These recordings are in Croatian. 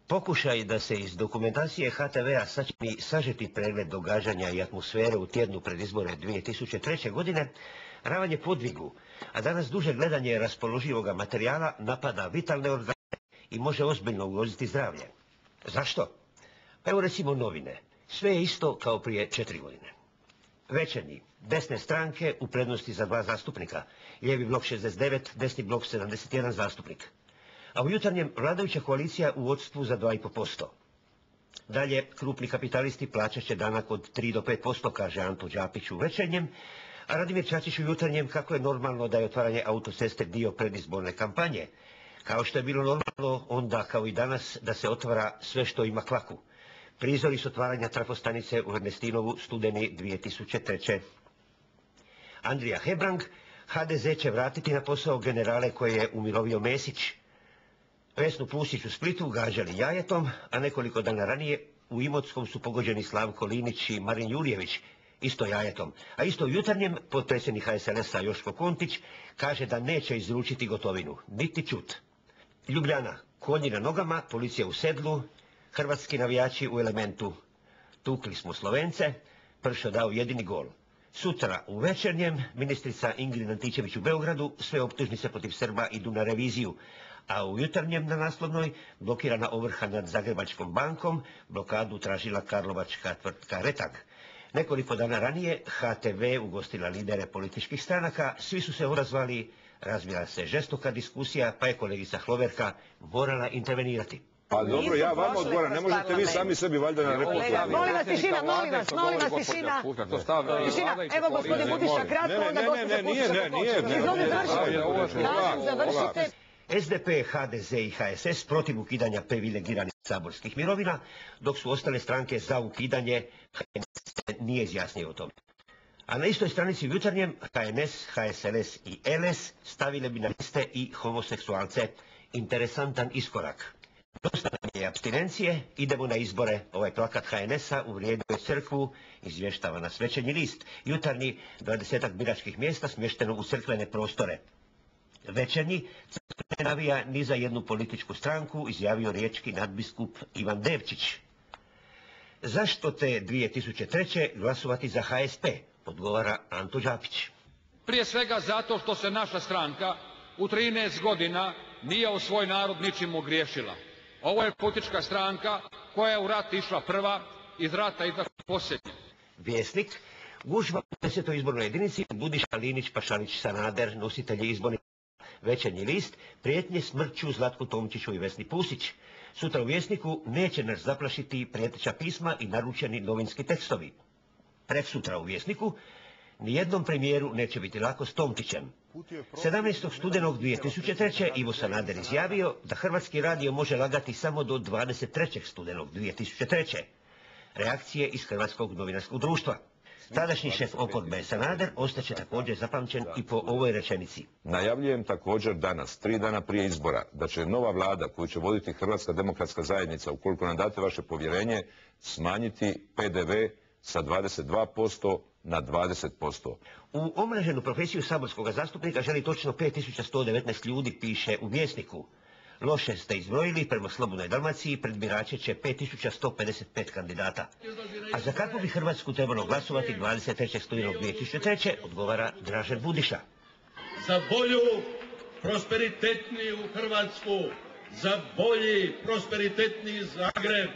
Pokušaj da se iz dokumentacije HTV-a sačini sažeti pregled događanja i atmosfere u tjednu pred izbore 2003. godine ravan je podvigu, a danas duže gledanje raspoloživoga materijala napada vitalne organe i može ozbiljno ugroziti zdravlje. Zašto? Pa evo recimo novine. Sve je isto kao prije 4 godine. Večernji, desne stranke u prednosti za 2 zastupnika, lijevi blok 69, desni blok 71 zastupnik. A u jutarnjem vladajuća koalicija u vodstvu za 2,5%. Dalje, krupni kapitalisti plaćat će danak od 3 do 5%, kaže Anto Đapić u večernjem, a Radimir Čačić u jutarnjem kako je normalno da je otvaranje autoceste dio predizborne kampanje, kao što je bilo normalno onda kao i danas da se otvara sve što ima kvaku. Prizori s otvaranja trafostanice u Ernestinovu studeni 2003. Andrija Hebrang, HDZ će vratiti na posao generale koje je umirovio Mesić. Vesnu Pusić u Splitu gađali jajetom, a nekoliko dana ranije u Imotskom su pogođeni Slavko Linić i Marin Jurjević, isto jajetom. A isto u jutarnjem potpredsjednik HSLS-a Joško Kontić kaže da neće izručiti Gotovinu, niti čut. Ljubljana, konji na nogama, policija u sedlu, hrvatski navijači u elementu. Tukli smo Slovence, Pršo dao jedini gol. Sutra u večernjem ministrica Ingrid Antičević u Beogradu, sve optužnice protiv Srba idu na reviziju, a u jutarnjem na naslovnoj blokirana ovrha nad Zagrebačkom bankom, blokadu tražila karlovačka tvrtka Retag. Nekoliko dana ranije HTV ugostila lidere političkih stranaka, svi su se odazvali, razvila se žestoka diskusija, pa je kolegica Hloverka morala intervenirati. Pa dobro, ja vama odgovaram, ne možete vi sami sebi valjda na repliku. Molim vas tišina, molim vas tišina. Tišina, evo gospodin Budiša, kratko, onda završite. SDP, HDZ i HSS protiv ukidanja privilegiranih saborskih mirovina, dok su ostale stranke za ukidanje, HNS nije izjasnio o tome. A na istoj stranici u jutarnjem HNS, HSLS i LS stavile bi na liste i homoseksualce. Interesantan iskorak. Dosta nam je apstinencije, idemo na izbore. Ovaj plakat HNS-a uvrijedio je crkvu, izvještava nas Večernji list. Jutarnji 20-ak biračkih mjesta smješteno u crkvene prostore. Večernji ne navija ni za jednu političku stranku, izjavio riječki nadbiskup Ivan Devčić. Zašto te 2003. glasovati za HSP, odgovara Anto Đapić. Prije svega zato što se naša stranka u 13 godina nije u svoj narod ničim ogriješila. Ovo je politička stranka koja je u rat išla prva, iz rata izašla posljednja. Vjesnik, gužva u 10. izbornoj jedinici, Budiša, Linić, Pašalić, Sanader, nositelji izbornih. Večernji list, prijetnje smrću Zlatku Tomčiću i Vesni Pusić. Sutra u Vjesniku neće nas zaplašiti prijeteća pisma i naručeni novinski tekstovi. Preksutra u Vjesniku, nijednom premijeru neće biti lako s Tomčićem. 17. studenog 2003. Ivo Sanader izjavio da Hrvatski radio može lagati samo do 23. studenog 2003. Reakcije iz Hrvatskog novinarskog društva. Tadašnji šef oporbe Sanader ostaće također zapamćen i po ovoj rečenici. Najavljujem također danas, 3 dana prije izbora, da će nova vlada koju će voditi Hrvatska demokratska zajednica, ukoliko nam date vaše povjerenje, smanjiti PDV sa 22% na 20%. U omreženu profesiju saborskog zastupnika želi točno 5119 ljudi, piše u Vjesniku. Loše ste izbrojili, prema Slobodnoj Dalmaciji pred birače će 5155 kandidata. A za kakvu bi Hrvatsku trebalo glasovati 23. studenog 2003. odgovara Dražen Budiša. Za bolju, prosperitetniju Hrvatsku, za bolji, prosperitetniji Zagreb,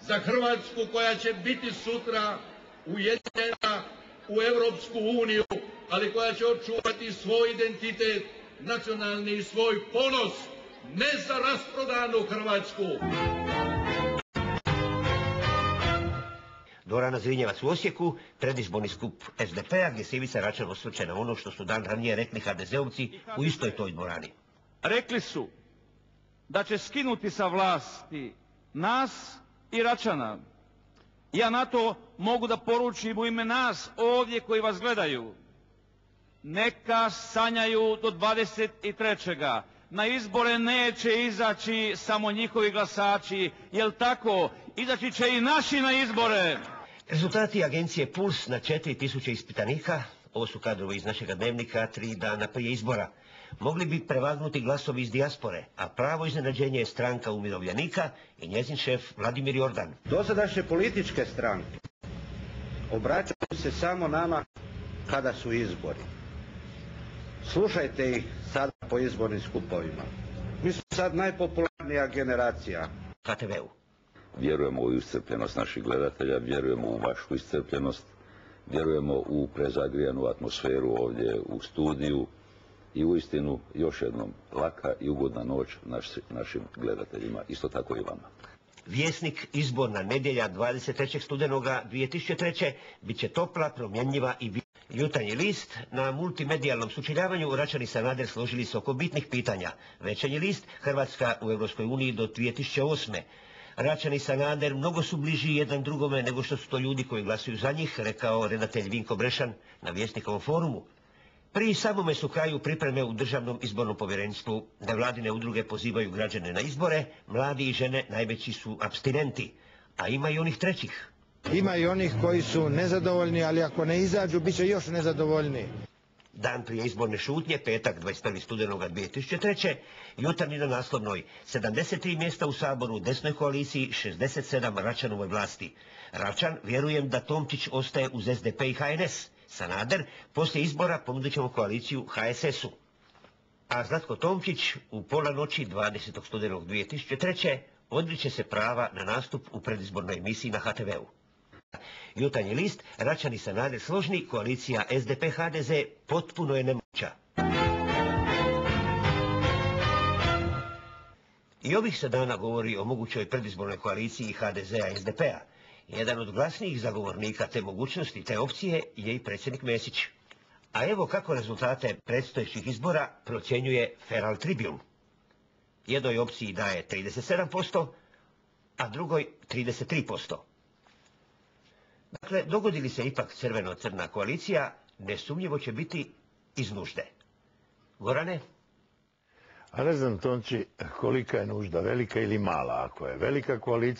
za Hrvatsku koja će biti sutra ujedinjena u Europsku uniju, ali koja će očuvati svoj identitet, nacionalni i svoj ponos, ne za rasprodanu Hrvatsku. Dorana Zrinjevac u Osijeku, predizborni skup SDP-a gdje se Ivica Račan osvrće na ono što su dan ranije rekli HDZ-ovci u istoj toj dvorani. Rekli su da će skinuti sa vlasti nas i Račana. Ja na to mogu da poručim u ime nas ovdje koji vas gledaju. Neka sanjaju do 23. Na izbore neće izaći samo njihovi glasači, jel tako? Izaći će i naši na izbore. Rezultati agencije Puls na 4000 ispitanika, ovo su kadrovi iz našega dnevnika 3 dana prije izbora. mogli bi prevagnuti glasovi iz dijaspore, a pravo iznenađenje je Stranka umirovljenika i njezin šef Vladimir Jordan. Dosadašnje političke stranke obraćaju se samo nama kada su izbori. Slušajte ih sada po izbornim skupovima. Mi smo sad najpopularnija generacija. HTV-u. Vjerujemo u iscrpljenost naših gledatelja, vjerujemo u vašu iscrpljenost, vjerujemo u prezagrijanu atmosferu ovdje u studiju i uistinu još jednom laka i ugodna noć našim gledateljima, isto tako i vama. Vjesnik, izborna nedjelja 23. studenoga 2003. bit će topla, promjenjiva i Jutarnji list. Na multimedijalnom sučeljavanju Račan i Sanader složili se oko bitnih pitanja. Večernji list, Hrvatska u Europskoj uniji do 2008. Račan i Sanader mnogo su bliži jedan drugome nego što su to ljudi koji glasuju za njih, rekao redatelj Vinko Brešan na Vjesnikovom forumu. Pri samome su kraju pripreme u Državnom izbornom povjerenstvu. Nevladine udruge pozivaju građane na izbore, mladi i žene najveći su apstinenti, a ima i onih trećih. Ima i onih koji su nezadovoljni, ali ako ne izađu, bit će još nezadovoljniji. Dan prije izborne šutnje, petak 21. studenoga 2003. Jutarnji na naslovnoj 73 mjesta u Saboru, desnoj koaliciji, 67 Račanovoj vlasti. Račan, vjerujem da Tomčić ostaje uz SDP i HNS. Sanader, poslije izbora ponudit ćemo koaliciju HSS-u. A Zlatko Tomčić u pola noći 20. studenog 2003. odriče se prava na nastup u predizbornoj emisiji na HTV-u. Jutarnji list, Račan i Sanader složni, koalicija SDP-HDZ potpuno je nemoguća. I ovih se dana govori o mogućoj predizbornoj koaliciji HDZ-a i SDP-a. Jedan od glasnijih zagovornika te mogućnosti, te opcije je i predsjednik Mesić. A evo kako rezultate predstojećih izbora procjenjuje Feral Tribune. Jednoj opciji daje 37%, a drugoj 33%. Dakle, dogodi li se ipak crveno-crna koalicija, nesumnjivo će biti iz nužde. Gorane? A ne znam, Tonči, kolika je nužda, velika ili mala? Ako je velika koalicija,